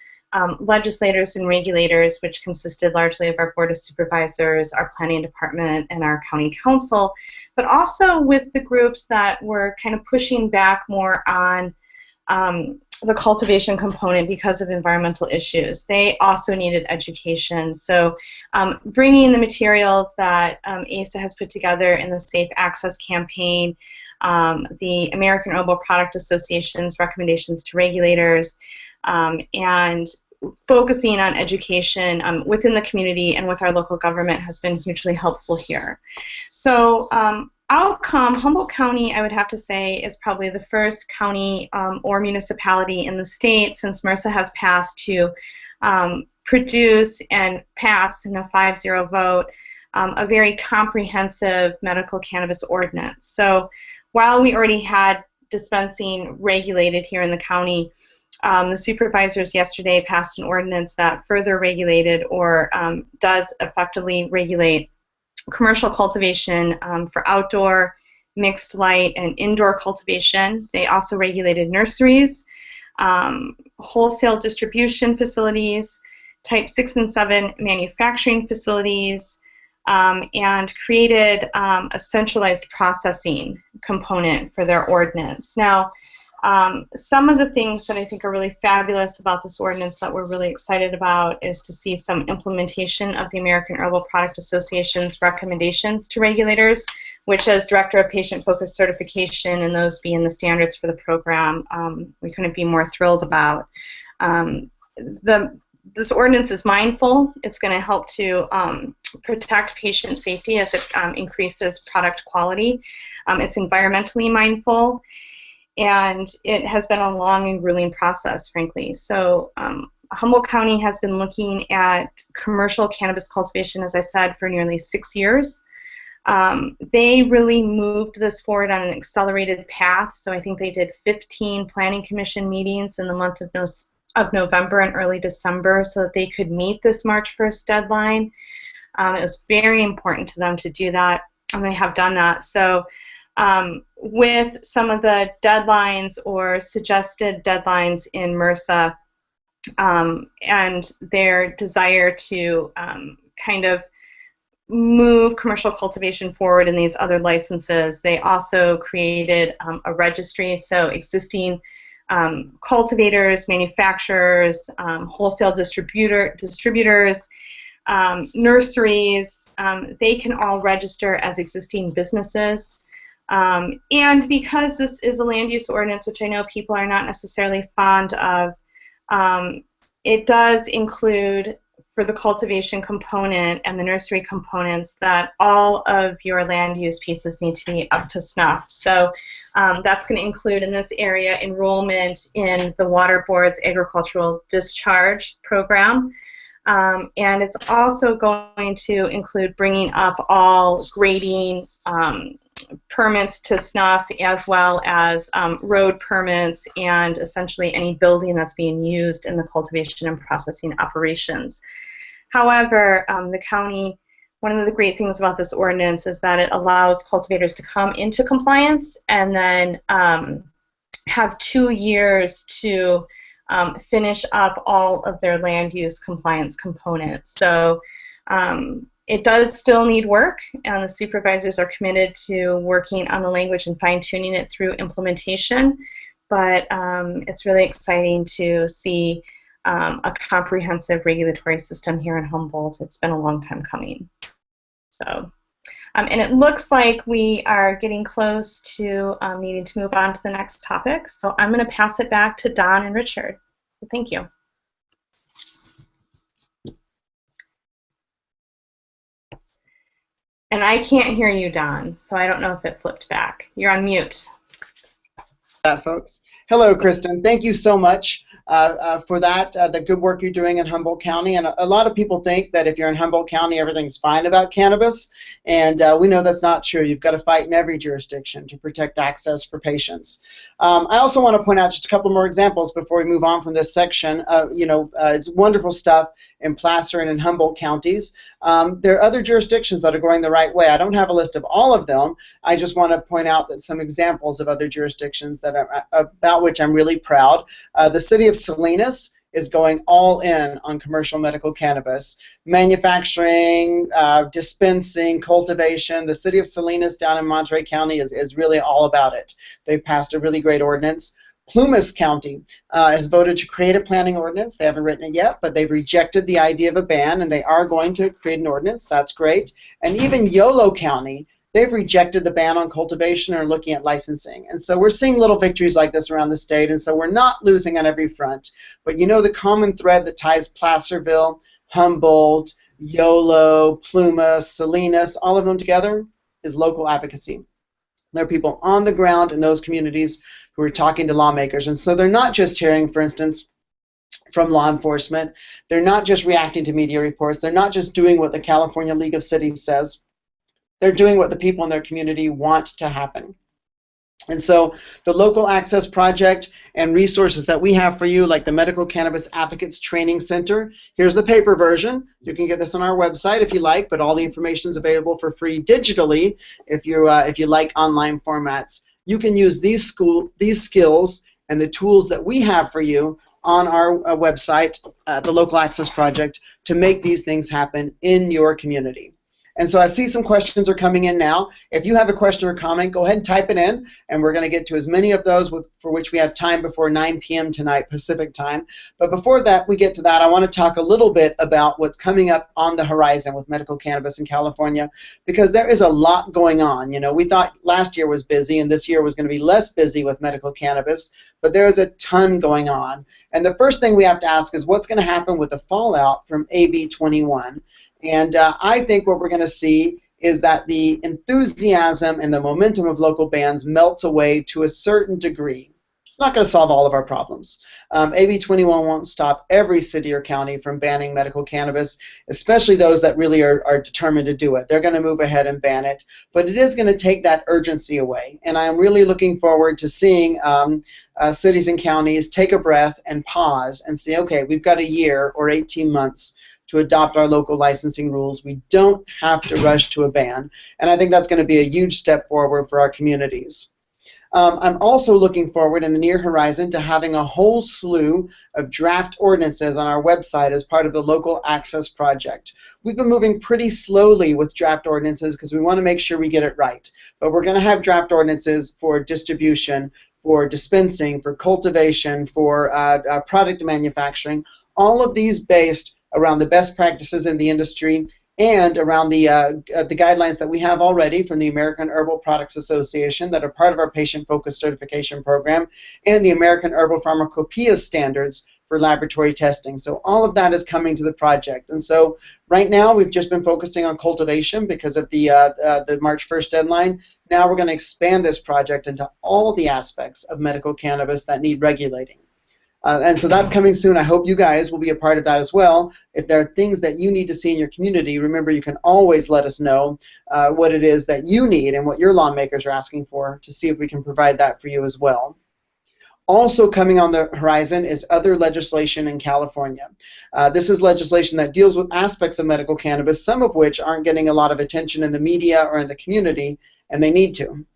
legislators and regulators, which consisted largely of our Board of Supervisors, our Planning Department, and our County Council, but also with the groups that were kind of pushing back more on the cultivation component because of environmental issues. They also needed education. So bringing the materials that ASA has put together in the Safe Access campaign, the American Herbal Product Association's recommendations to regulators, and focusing on education within the community and with our local government has been hugely helpful here. So outcome, Humboldt County, I would have to say, is probably the first county or municipality in the state since MRSA has passed to produce and pass in a 5-0 vote a very comprehensive medical cannabis ordinance. So while we already had dispensing regulated here in the county, the supervisors yesterday passed an ordinance that further regulated or does effectively regulate commercial cultivation for outdoor, mixed light, and indoor cultivation. They also regulated nurseries, wholesale distribution facilities, type 6 and 7 manufacturing facilities, and created a centralized processing component for their ordinance. Now, some of the things that I think are really fabulous about this ordinance that we're really excited about is to see some implementation of the American Herbal Product Association's recommendations to regulators, which as Director of Patient-Focused Certification and those being the standards for the program, we couldn't be more thrilled about. This ordinance is mindful. It's going to help to protect patient safety as it increases product quality. It's environmentally mindful. And it has been a long and grueling process, frankly. So Humboldt County has been looking at commercial cannabis cultivation, as I said, for nearly 6 years. They really moved this forward on an accelerated path. So I think they did 15 Planning Commission meetings in the month of November and early December so that they could meet this March 1st deadline. It was very important to them to do that, and they have done that. So with some of the deadlines or suggested deadlines in MRSA and their desire to kind of move commercial cultivation forward in these other licenses, they also created a registry. So existing cultivators, manufacturers, wholesale distributors, nurseries, they can all register as existing businesses. And because this is a land use ordinance, which I know people are not necessarily fond of, it does include, for the cultivation component and the nursery components, that all of your land use pieces need to be up to snuff. So that's going to include in this area enrollment in the Water Board's agricultural discharge program. And it's also going to include bringing up all grading permits to snuff, as well as road permits and essentially any building that's being used in the cultivation and processing operations. However, the county, one of the great things about this ordinance is that it allows cultivators to come into compliance and then have 2 years to finish up all of their land use compliance components. So it does still need work, and the supervisors are committed to working on the language and fine-tuning it through implementation, but it's really exciting to see a comprehensive regulatory system here in Humboldt. It's been a long time coming. So, and it looks like we are getting close to needing to move on to the next topic, so I'm going to pass it back to Don and Richard. Thank you. And I can't hear you, Don, so I don't know if it flipped back. You're on mute. Folks. Hello, Kristen. Thank you so much for that, the good work you're doing in Humboldt County. And a lot of people think that if you're in Humboldt County, everything's fine about cannabis. And we know that's not true. You've got to fight in every jurisdiction to protect access for patients. I also want to point out just a couple more examples before we move on from this section. It's wonderful stuff in Placer and in Humboldt counties. There are other jurisdictions that are going the right way. I don't have a list of all of them. I just want to point out that some examples of other jurisdictions that are, about which I'm really proud. The city of Salinas is going all in on commercial medical cannabis. Manufacturing, dispensing, cultivation. The city of Salinas down in Monterey County is really all about it. They've passed a really great ordinance. Plumas County has voted to create a planning ordinance. They haven't written it yet, but they've rejected the idea of a ban, and they are going to create an ordinance. That's great. And even Yolo County, they've rejected the ban on cultivation and are looking at licensing. And so we're seeing little victories like this around the state, and so we're not losing on every front. But you know the common thread that ties Placerville, Humboldt, Yolo, Plumas, Salinas, all of them together is local advocacy. There are people on the ground in those communities who are talking to lawmakers. And so they're not just hearing, for instance, from law enforcement. They're not just reacting to media reports. They're not just doing what the California League of Cities says. They're doing what the people in their community want to happen. And so the Local Access Project and resources that we have for you, like the Medical Cannabis Advocates Training Center, here's the paper version. You can get this on our website if you like, but all the information is available for free digitally if you like online formats. You can use these skills and the tools that we have for you on our website, the Local Access Project, to make these things happen in your community. And so I see some questions are coming in now. If you have a question or comment, go ahead and type it in, and we're going to get to as many of those for which we have time before 9 p.m. tonight, Pacific time. But before that, we get to that, I want to talk a little bit about what's coming up on the horizon with medical cannabis in California, because there is a lot going on. You know, we thought last year was busy, and this year was going to be less busy with medical cannabis, but there is a ton going on. And the first thing we have to ask is what's going to happen with the fallout from AB 21. And I think what we're going to see is that the enthusiasm and the momentum of local bans melts away to a certain degree. It's not going to solve all of our problems. AB 21 won't stop every city or county from banning medical cannabis, especially those that really are determined to do it. They're going to move ahead and ban it. But it is going to take that urgency away. And I'm really looking forward to seeing cities and counties take a breath and pause and say, okay, we've got a year or 18 months to adopt our local licensing rules. We don't have to rush to a ban, and I think that's going to be a huge step forward for our communities. I'm also looking forward in the near horizon to having a whole slew of draft ordinances on our website as part of the Local Access Project. We've been moving pretty slowly with draft ordinances because we want to make sure we get it right, but we're going to have draft ordinances for distribution, for dispensing, for cultivation, for product manufacturing, all of these based around the best practices in the industry and around the guidelines that we have already from the American Herbal Products Association that are part of our patient-focused certification program and the American Herbal Pharmacopoeia standards for laboratory testing. So all of that is coming to the project. And so right now we've just been focusing on cultivation because of the March 1st deadline. Now we're going to expand this project into all the aspects of medical cannabis that need regulating. And so that's coming soon. I hope you guys will be a part of that as well. If there are things that you need to see in your community, remember you can always let us know what it is that you need and what your lawmakers are asking for to see if we can provide that for you as well. Also coming on the horizon is other legislation in California. This is legislation that deals with aspects of medical cannabis, some of which aren't getting a lot of attention in the media or in the community, and they need to.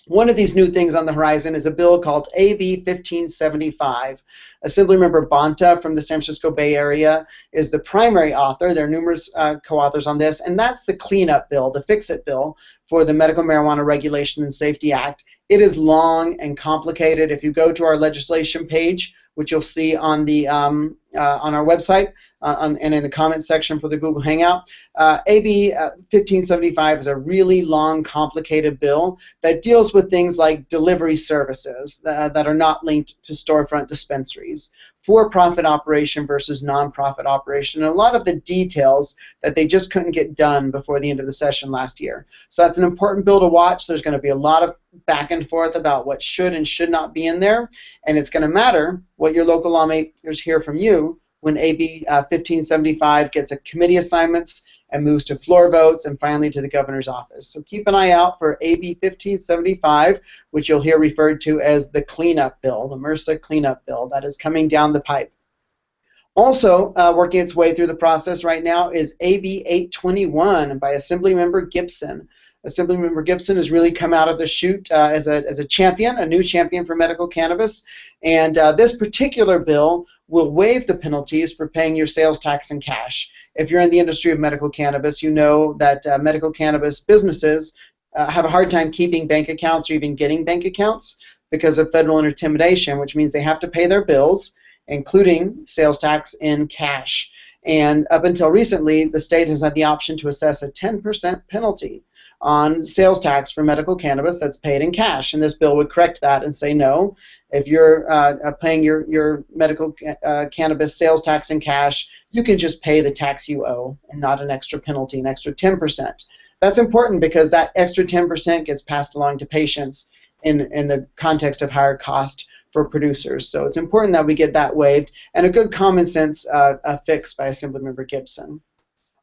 One of these new things on the horizon is a bill called AB 1575. Assemblymember Bonta from the San Francisco Bay Area is the primary author. There are numerous co-authors on this, and that's the cleanup bill, the fix-it bill for the Medical Marijuana Regulation and Safety Act. It is long and complicated. If you go to our legislation page, which you'll see on the on our website and in the comments section for the Google Hangout. AB 1575 is a really long, complicated bill that deals with things like delivery services that are not linked to storefront dispensaries, for-profit operation versus non-profit operation, and a lot of the details that they just couldn't get done before the end of the session last year. So that's an important bill to watch. There's going to be a lot of back and forth about what should and should not be in there, and it's going to matter what your local lawmakers hear from you when AB 1575 gets a committee assignments and moves to floor votes and finally to the governor's office. So keep an eye out for AB 1575, which you'll hear referred to as the cleanup bill, the MRSA cleanup bill that is coming down the pipe. Also working its way through the process right now is AB 821 by Assemblymember Gibson. Assemblymember Gibson has really come out of the chute as a champion, a new champion for medical cannabis, and this particular bill will waive the penalties for paying your sales tax in cash. If you're in the industry of medical cannabis, you know that medical cannabis businesses have a hard time keeping bank accounts or even getting bank accounts because of federal intimidation, which means they have to pay their bills, including sales tax, in cash. And up until recently, the state has had the option to assess a 10% penalty on sales tax for medical cannabis that's paid in cash. And this bill would correct that and say, no, if you're paying your medical cannabis sales tax in cash, you can just pay the tax you owe and not an extra penalty, an extra 10%. That's important because that extra 10% gets passed along to patients in the context of higher cost for producers. So it's important that we get that waived, and a good common sense fix by Assemblymember Gibson.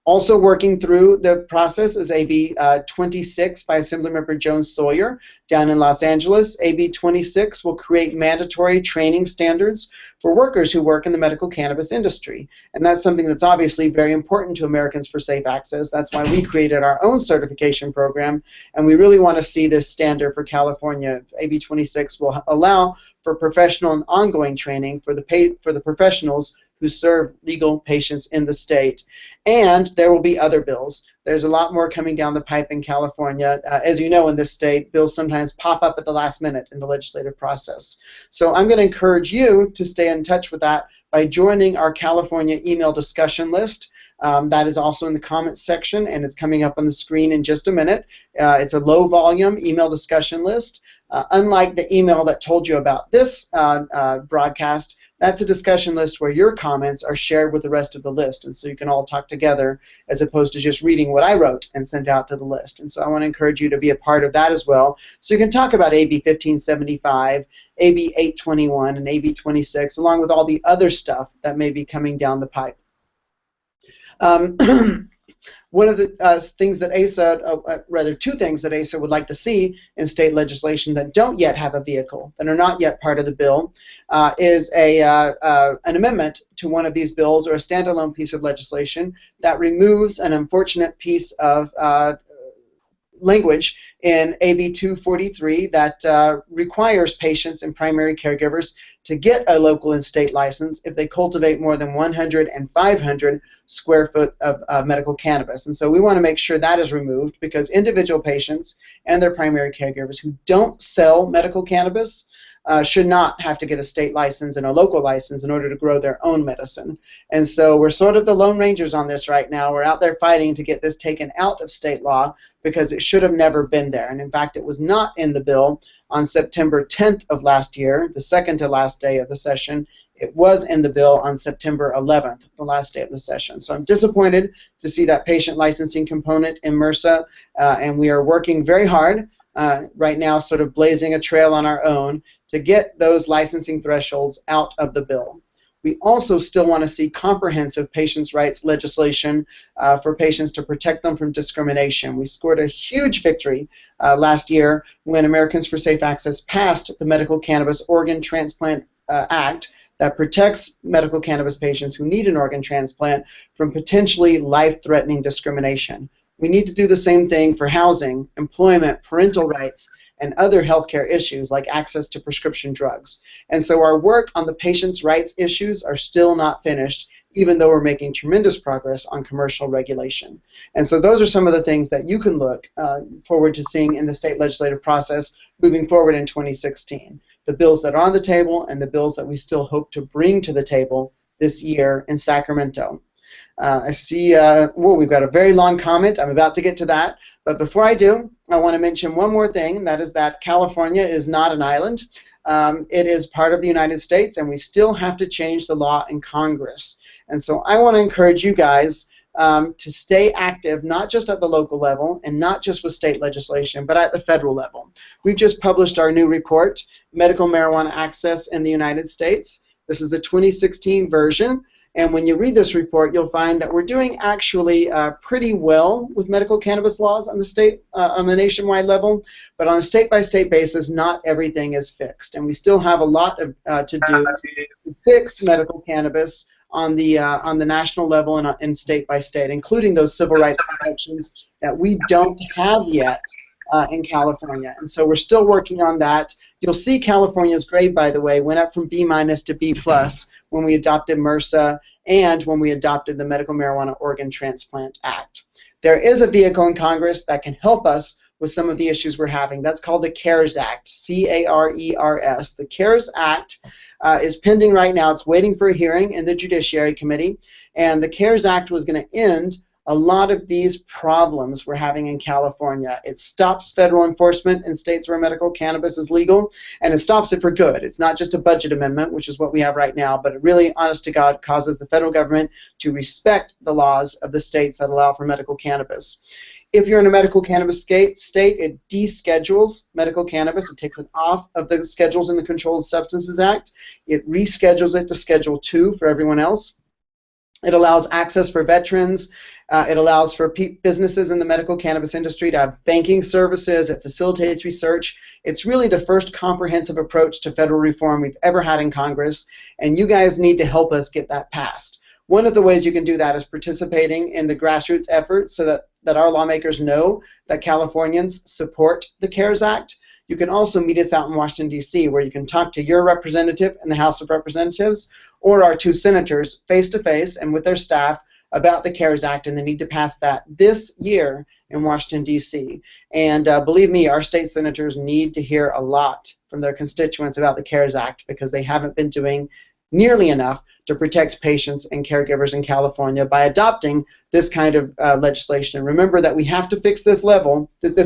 Also working through the process is AB 26 by Assemblymember Jones Sawyer down in Los Angeles. AB 26 will create mandatory training standards for workers who work in the medical cannabis industry. And that's something that's obviously very important to Americans for Safe Access. That's why we created our own certification program, and we really want to see this standard for California. AB 26 will allow for professional and ongoing training for the professionals who serve legal patients in the state. And there will be other bills. There's a lot more coming down the pipe in California. As you know, in this state, bills sometimes pop up at the last minute in the legislative process. So I'm going to encourage you to stay in touch with that by joining our California email discussion list. That is also in the comments section, and it's coming up on the screen in just a minute. It's a low-volume email discussion list. Unlike the email that told you about this broadcast, that's a discussion list where your comments are shared with the rest of the list, and so you can all talk together as opposed to just reading what I wrote and sent out to the list. And so I want to encourage you to be a part of that as well, so you can talk about AB 1575, AB 821, and AB 26, along with all the other stuff that may be coming down the pipe. One of the things that ASA, rather two things that ASA would like to see in state legislation that don't yet have a vehicle, that are not yet part of the bill, is an amendment to one of these bills or a standalone piece of legislation that removes an unfortunate piece of language in AB 243 that requires patients and primary caregivers to get a local and state license if they cultivate more than 100 and 500 square foot of medical cannabis. And so we want to make sure that is removed, because individual patients and their primary caregivers who don't sell medical cannabis should not have to get a state license and a local license in order to grow their own medicine. And so we're sort of the Lone Rangers on this right now. We're out there fighting to get this taken out of state law because it should have never been there. And in fact, it was not in the bill on September 10th of last year, the second to last day of the session. It was in the bill on September 11th, the last day of the session. So I'm disappointed to see that patient licensing component in MRSA, and we are working very hard right now, sort of blazing a trail on our own to get those licensing thresholds out of the bill. We also still want to see comprehensive patients' rights legislation for patients to protect them from discrimination. We scored a huge victory last year when Americans for Safe Access passed the Medical Cannabis Organ Transplant Act that protects medical cannabis patients who need an organ transplant from potentially life-threatening discrimination. We need to do the same thing for housing, employment, parental rights, and other healthcare issues like access to prescription drugs. And so our work on the patients' rights issues are still not finished, even though we're making tremendous progress on commercial regulation. And so those are some of the things that you can look forward to seeing in the state legislative process moving forward in 2016. The bills that are on the table and the bills that we still hope to bring to the table this year in Sacramento. I see, we've got a very long comment. I'm about to get to that. But before I do, I want to mention one more thing, and that is that California is not an island. It is part of the United States, and we still have to change the law in Congress. And so I want to encourage you guys to stay active, not just at the local level and not just with state legislation, but at the federal level. We've just published our new report, Medical Marijuana Access in the United States. This is the 2016 version. And when you read this report, you'll find that we're doing actually pretty well with medical cannabis laws on the nationwide level, but on a state-by-state basis, not everything is fixed, and we still have a lot to do to fix medical cannabis on the national level and state by state, including those civil rights protections that we don't have yet in California. And so we're still working on that. You'll see California's grade, by the way, went up from B- to B+, when we adopted MRSA, and when we adopted the Medical Marijuana Organ Transplant Act. There is a vehicle in Congress that can help us with some of the issues we're having. That's called the CARES Act, C-A-R-E-R-S. The CARES Act is pending right now. It's waiting for a hearing in the Judiciary Committee, and the CARES Act was going to end a lot of these problems we're having in California. It stops federal enforcement in states where medical cannabis is legal, and it stops it for good. It's not just a budget amendment, which is what we have right now, but it really, honest to God, causes the federal government to respect the laws of the states that allow for medical cannabis. If you're in a medical cannabis state, it deschedules medical cannabis. It takes it off of the schedules in the Controlled Substances Act. It reschedules it to Schedule 2 for everyone else. It allows access for veterans. It allows for businesses in the medical cannabis industry to have banking services. It facilitates research. It's really the first comprehensive approach to federal reform we've ever had in Congress, and you guys need to help us get that passed. One of the ways you can do that is participating in the grassroots effort so that our lawmakers know that Californians support the CARES Act. You can also meet us out in Washington, D.C., where you can talk to your representative in the House of Representatives or our 2 senators face-to-face and with their staff about the CARES Act and the need to pass that this year in Washington, D.C. And believe me, our state senators need to hear a lot from their constituents about the CARES Act because they haven't been doing nearly enough to protect patients and caregivers in California by adopting this kind of legislation. Remember that we have to fix this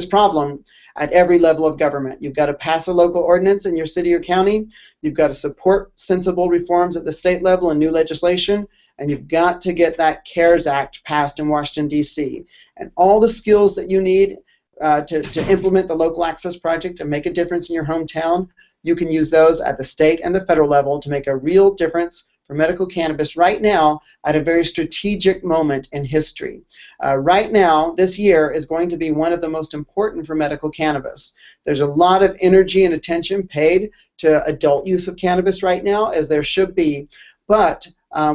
problem at every level of government. You've got to pass a local ordinance in your city or county. You've got to support sensible reforms at the state level and new legislation. And you've got to get that CARES Act passed in Washington, D.C. And all the skills that you need to implement the local access project and make a difference in your hometown, you can use those at the state and the federal level to make a real difference for medical cannabis right now at a very strategic moment in history. Right now, this year is going to be one of the most important for medical cannabis. There's a lot of energy and attention paid to adult use of cannabis right now, as there should be, but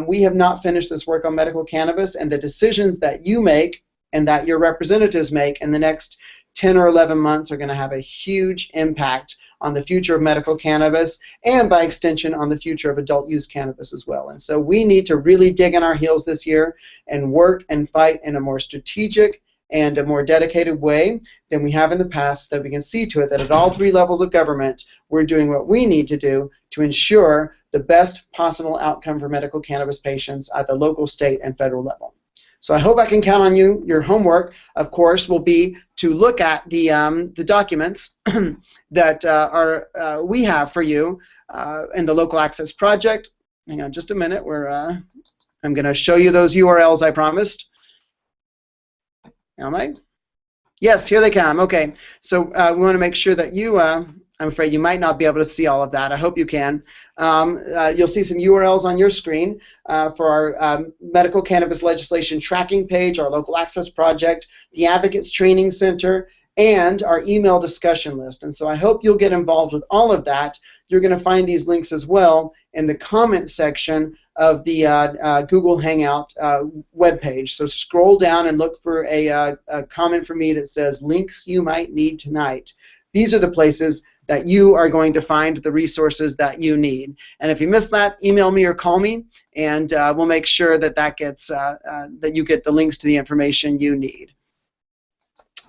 we have not finished this work on medical cannabis, and the decisions that you make and that your representatives make in the next 10 or 11 months are going to have a huge impact on the future of medical cannabis and, by extension, on the future of adult use cannabis as well. And so we need to really dig in our heels this year and work and fight in a more strategic and a more dedicated way than we have in the past, so that we can see to it that at all 3 levels of government we're doing what we need to do to ensure the best possible outcome for medical cannabis patients at the local, state, and federal level. So I hope I can count on you. Your homework, of course, will be to look at the documents that we have for you in the Local Access Project. Hang on just a minute. I'm going to show you those URLs I promised. Am I? Yes, here they come. Okay, so we want to make sure that you, I'm afraid you might not be able to see all of that. I hope you can. You'll see some URLs on your screen for our medical cannabis legislation tracking page, our local access project, the Advocates Training Center, and our email discussion list. And so I hope you'll get involved with all of that. You're going to find these links as well in the comment section of the Google Hangout webpage. So scroll down and look for a comment from me that says links you might need tonight. These are the places that you are going to find the resources that you need. And if you missed that, email me or call me, and we'll make sure that that you get the links to the information you need.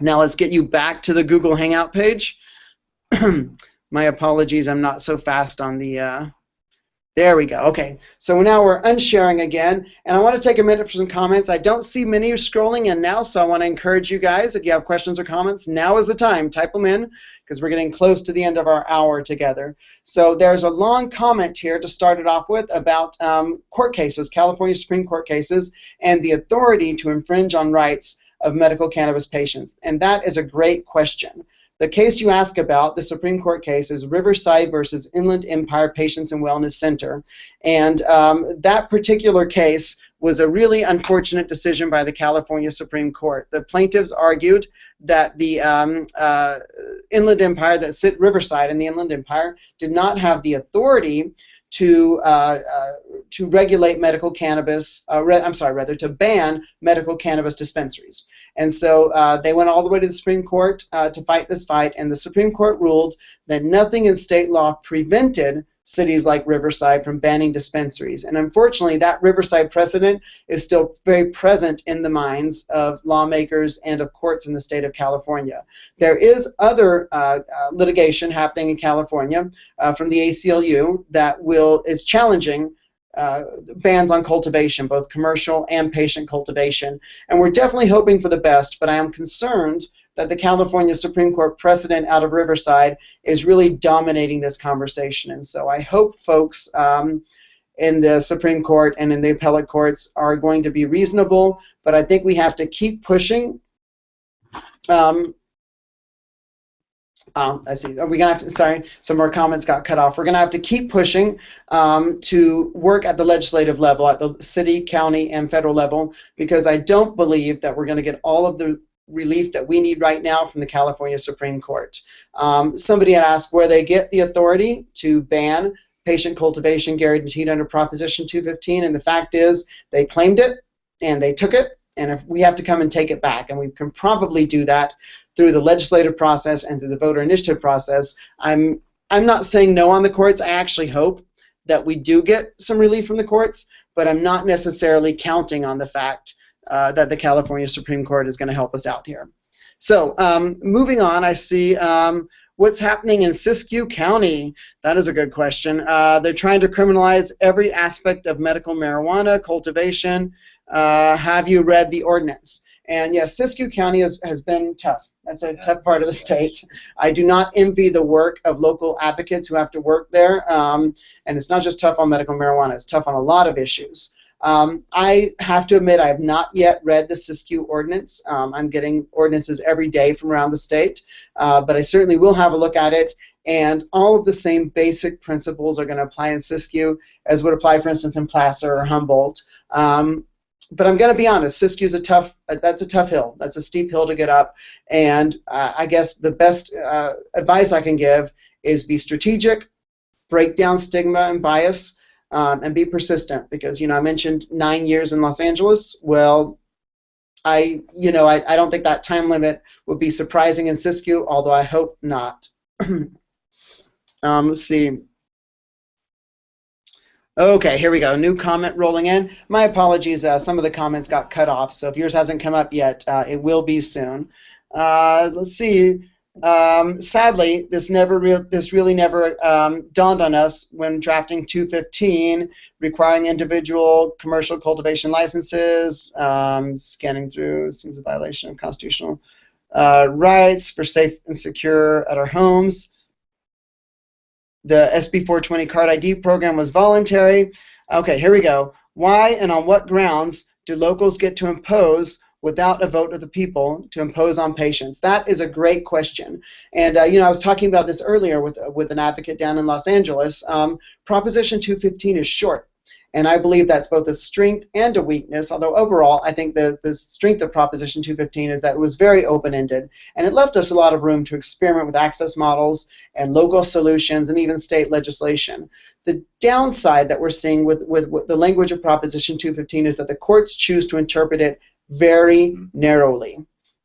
Now let's get you back to the Google Hangout page. My apologies, I'm not so fast on the... There we go. Okay, so now we're unsharing again, and I want to take a minute for some comments. I don't see many scrolling in now, so I want to encourage you guys, if you have questions or comments, now is the time. Type them in, because we're getting close to the end of our hour together. So there's a long comment here to start it off with about court cases, California Supreme Court cases, and the authority to infringe on rights of medical cannabis patients. And that is a great question. The case you ask about, the Supreme Court case, is Riverside versus Inland Empire Patients and Wellness Center. And that particular case was a really unfortunate decision by the California Supreme Court. The plaintiffs argued that the Inland Empire, Riverside and the Inland Empire, did not have the authority to regulate medical cannabis, to ban medical cannabis dispensaries. And so they went all the way to the Supreme Court to fight this fight, and the Supreme Court ruled that nothing in state law prevented cities like Riverside from banning dispensaries. And unfortunately, that Riverside precedent is still very present in the minds of lawmakers and of courts in the state of California. There is other litigation happening in California from the ACLU that is challenging bans on cultivation, both commercial and patient cultivation. And we're definitely hoping for the best, but I am concerned that the California Supreme Court precedent out of Riverside is really dominating this conversation. And so I hope folks in the Supreme Court and in the appellate courts are going to be reasonable, but I think we have to keep pushing. I see. Are we gonna have to? Sorry, some more comments got cut off. We're gonna have to keep pushing to work at the legislative level, at the city, county, and federal level, because I don't believe that we're going to get all of the relief that we need right now from the California Supreme Court. Somebody had asked where they get the authority to ban patient cultivation guaranteed under Proposition 215, and the fact is they claimed it and they took it, and if we have to come and take it back, and we can probably do that through the legislative process and through the voter initiative process. I'm not saying no on the courts. I actually hope that we do get some relief from the courts, but I'm not necessarily counting on the fact that the California Supreme Court is going to help us out here. So moving on, I see what's happening in Siskiyou County. That is a good question. They're trying to criminalize every aspect of medical marijuana cultivation. Have you read the ordinance? And yes, Siskiyou County has been tough. That's a tough part of the state. I do not envy the work of local advocates who have to work there. And it's not just tough on medical marijuana, it's tough on a lot of issues. I have to admit I have not yet read the Siskiyou ordinance. I'm getting ordinances every day from around the state, but I certainly will have a look at it. And all of the same basic principles are going to apply in Siskiyou as would apply, for instance, in Placer or Humboldt. But I'm going to be honest, Siskiyou's that's a tough hill. That's a steep hill to get up. And I guess the best advice I can give is be strategic, break down stigma and bias, and be persistent. Because, I mentioned 9 years in Los Angeles. Well, I don't think that time limit would be surprising in Siskiyou, although I hope not. Let's see. Okay, here we go. New comment rolling in. My apologies. Some of the comments got cut off, so if yours hasn't come up yet, it will be soon. Let's see. Sadly, this really never dawned on us when drafting 215, requiring individual commercial cultivation licenses. Scanning through seems a violation of constitutional rights for safe and secure at our homes. The SB 420 card ID program was voluntary. Okay, here we go. Why and on what grounds do locals get to impose without a vote of the people to impose on patients? That is a great question. And I was talking about this earlier with an advocate down in Los Angeles. Proposition 215 is short. And I believe that's both a strength and a weakness, although overall I think the strength of Proposition 215 is that it was very open-ended, and it left us a lot of room to experiment with access models and local solutions and even state legislation. The downside that we're seeing with the language of Proposition 215 is that the courts choose to interpret it very narrowly.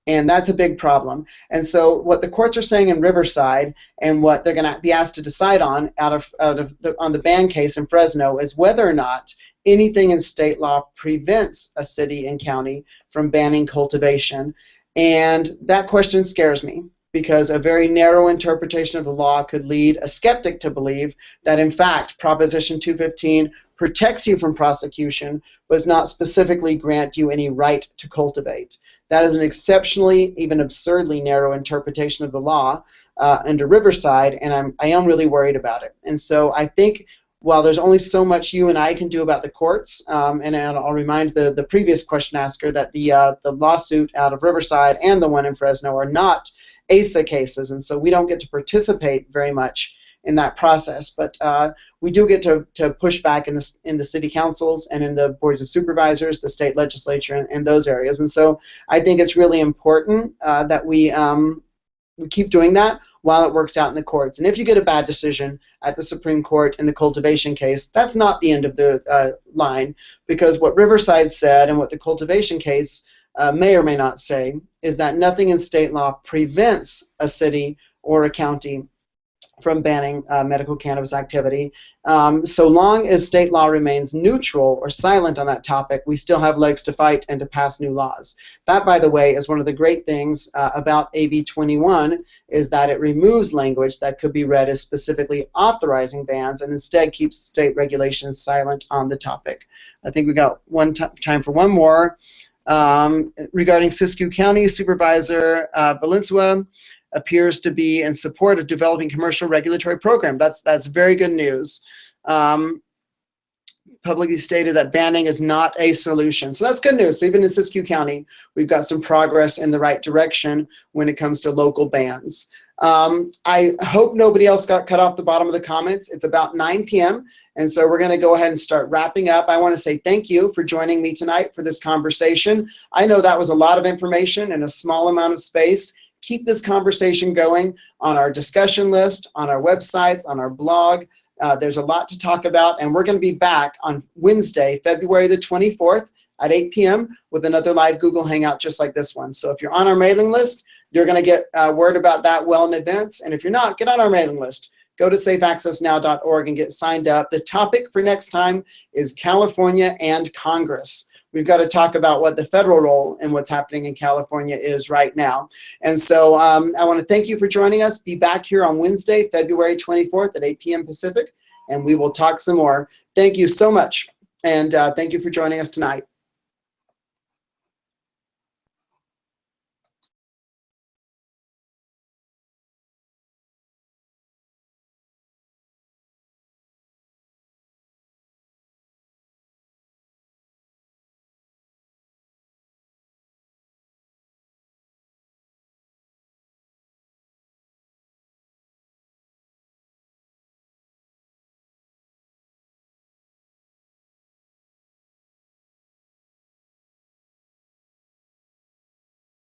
And that's a big problem. And so what the courts are saying in Riverside and what they're going to be asked to decide on on the ban case in Fresno is whether or not anything in state law prevents a city and county from banning cultivation. And that question scares me, because a very narrow interpretation of the law could lead a skeptic to believe that, in fact, Proposition 215 protects you from prosecution, but does not specifically grant you any right to cultivate. That is an exceptionally, even absurdly narrow interpretation of the law under Riverside, and I am really worried about it. And so I think while there's only so much you and I can do about the courts, and I'll remind the previous question asker that the lawsuit out of Riverside and the one in Fresno are not ASA cases, and so we don't get to participate very much in that process, but we do get to push back in the city councils and in the boards of supervisors, the state legislature, and those areas. And so I think it's really important that we keep doing that while it works out in the courts. And if you get a bad decision at the Supreme Court in the cultivation case, that's not the end of the line, because what Riverside said and what the cultivation case may or may not say is that nothing in state law prevents a city or a county from banning medical cannabis activity. So long as state law remains neutral or silent on that topic, we still have legs to fight and to pass new laws. That, by the way, is one of the great things about AB 21, is that it removes language that could be read as specifically authorizing bans and instead keeps state regulations silent on the topic. I think we got time for one more. Regarding Siskiyou County, Supervisor Valenzuela appears to be in support of developing commercial regulatory program. That's very good news. Publicly stated that banning is not a solution. So that's good news. So even in Siskiyou County, we've got some progress in the right direction when it comes to local bans. I hope nobody else got cut off the bottom of the comments. It's about 9 p.m. And so we're going to go ahead and start wrapping up. I want to say thank you for joining me tonight for this conversation. I know that was a lot of information in a small amount of space. Keep this conversation going on our discussion list, on our websites, on our blog. There's a lot to talk about, and we're going to be back on Wednesday, February the 24th at 8 p.m. with another live Google Hangout just like this one. So if you're on our mailing list, you're going to get word about that well in advance. And if you're not, get on our mailing list. Go to safeaccessnow.org and get signed up. The topic for next time is California and Congress. We've got to talk about what the federal role in what's happening in California is right now. And so I want to thank you for joining us. Be back here on Wednesday, February 24th at 8 p.m. Pacific, and we will talk some more. Thank you so much, and thank you for joining us tonight.